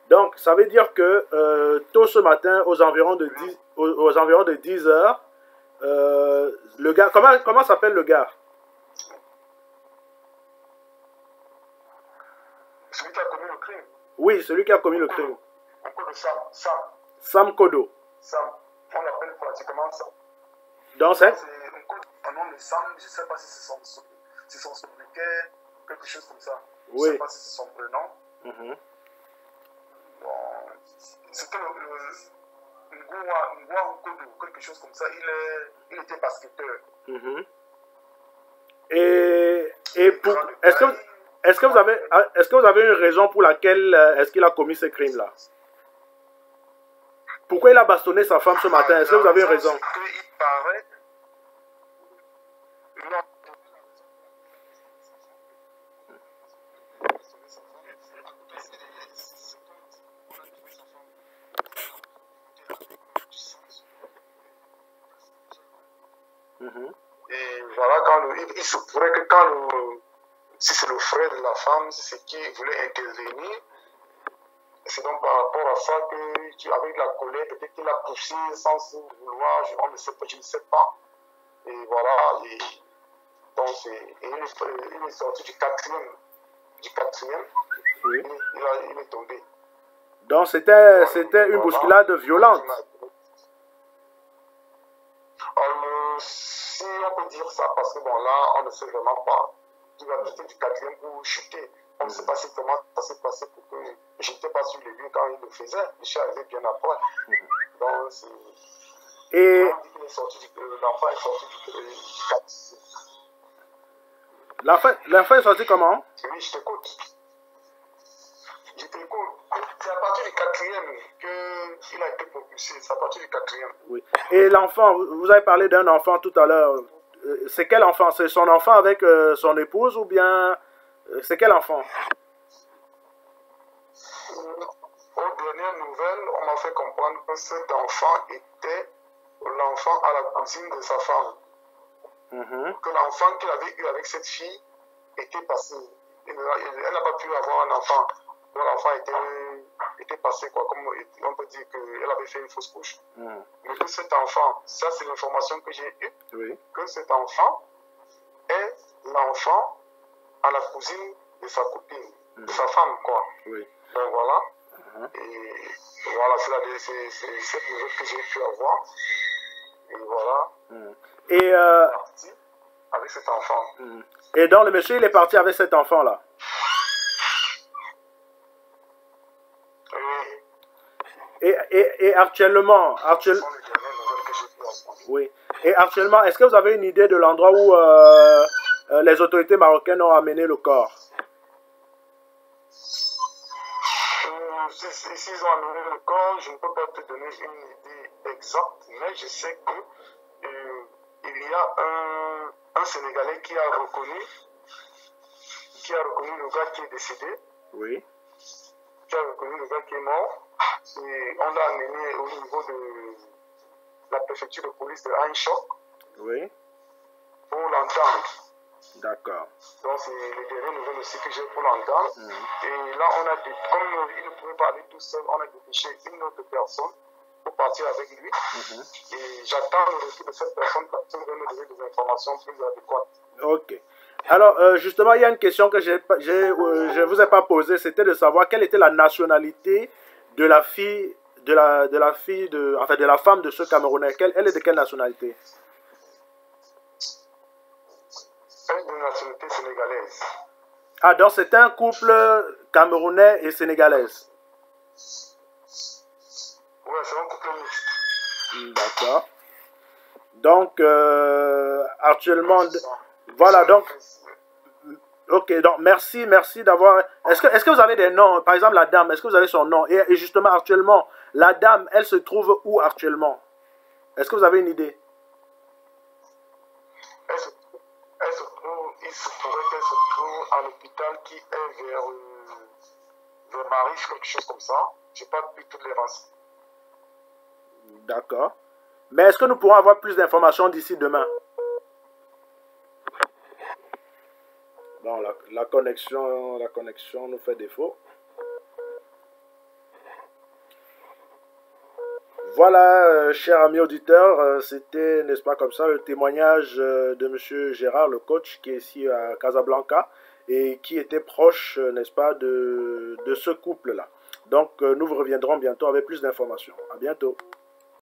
Donc, ça veut dire que tôt ce matin, aux environs de 10 heures, le gars, comment s'appelle le gars? Celui qui a commis le crime. Oui, celui qui a commis le crime. On appelle Sam. Sam. Sam Kodo. Sam. On l'appelle pratiquement Sam. Donc, c'est un nom de Sam, je ne sais pas si c'est son sobriquet, quelque chose comme ça. Je ne oui. sais pas si c'est son prénom. Bon, c'était Ngwa Kodo, quelque chose comme ça. Il était basketteur. Et pour, est-ce que vous avez une raison pour laquelle est-ce qu'il a commis ce crime-là? Pourquoi il a bastonné sa femme ce matin? Est-ce que vous avez une raison? Il paraît. Non. Et voilà, il se pourrait que si c'est le frère de la femme, c'est ce qui voulait intervenir. C'est donc par rapport à ça que, avec la colère, peut-être qu'il a poussé sans vouloir, je ne sais pas. Et voilà, donc il est sorti du quatrième. Oui. Il est tombé. Donc c'était une bousculade violente. Si on peut dire ça, parce que bon là, on ne sait vraiment pas. Il va quitter du quatrième pour chuter. On ne sait pas comment ça s'est passé pour que je n'étais pas sur les lieux quand il le faisait. Je suis arrivé bien après. Donc c'est. Et l'enfant est sorti du quatrième. L'enfant est sorti comment? Oui, je t'écoute. C'est à partir du quatrième qu'il a été propulsé. C'est à partir du quatrième. Oui. Et l'enfant, vous avez parlé d'un enfant tout à l'heure. C'est quel enfant? C'est son enfant avec son épouse ou bien c'est quel enfant? Aux dernières nouvelles, on m'a fait comprendre que cet enfant était l'enfant à la cousine de sa femme. Que l'enfant qu'il avait eu avec cette fille était passé. Elle n'a pas pu avoir un enfant. Donc l'enfant était passé, quoi. Comme on peut dire qu'elle avait fait une fausse couche. Mais que cet enfant, ça c'est l'information que j'ai eue, oui. Que cet enfant est l'enfant à la cousine de sa copine, de sa femme, quoi. Oui. Donc voilà. Et voilà, c'est cette nouvelle que j'ai pu avoir. Et voilà. Et avec cet enfant. Et donc le monsieur il est parti avec cet enfant-là. Oui. Et actuellement, oui. Et actuellement, est-ce que vous avez une idée de l'endroit où les autorités marocaines ont amené le corps? S'ils ont amené le corps, je ne peux pas te donner une idée exacte, mais je sais que il y a un Sénégalais qui a reconnu le gars qui est décédé. Oui. Qui a reconnu le gars qui est mort. Et on l'a amené au niveau de la préfecture de police de Aïnchok. Oui. Pour l'entendre. D'accord. Donc c'est les dernières nouvelles aussi que j'ai pour l'entendre. Et là, comme il ne pouvait pas aller tout seul, on a dépêché une autre personne pour partir avec lui. Et j'attends le retour de cette personne pour me donner des informations plus adéquates. Ok. Alors, justement, il y a une question que je ne vous ai pas posée, c'était de savoir quelle était la nationalité de la fille, de la femme de ce Camerounais. Elle est de quelle nationalité? Elle est de nationalité sénégalaise. Ah, donc c'est un couple camerounais et sénégalaise. Oui, c'est un couple mixte. D'accord. Donc, actuellement, voilà, donc, ok, donc merci d'avoir, est-ce que vous avez des noms, par exemple la dame, est-ce que vous avez son nom, et justement actuellement, la dame, elle se trouve où actuellement? Est-ce que vous avez une idée? Il se pourrait qu'elle se trouve à l'hôpital qui est vers Marie, quelque chose comme ça. Je n'ai pas pu toutes les renseignements. D'accord. Mais est-ce que nous pourrons avoir plus d'informations d'ici demain? Bon, la connexion nous fait défaut. Voilà, chers amis auditeurs, c'était, n'est-ce pas, comme ça, le témoignage de Monsieur Gérard, le coach, qui est ici à Casablanca et qui était proche, n'est-ce pas, de ce couple-là. Donc, nous vous reviendrons bientôt avec plus d'informations. À bientôt.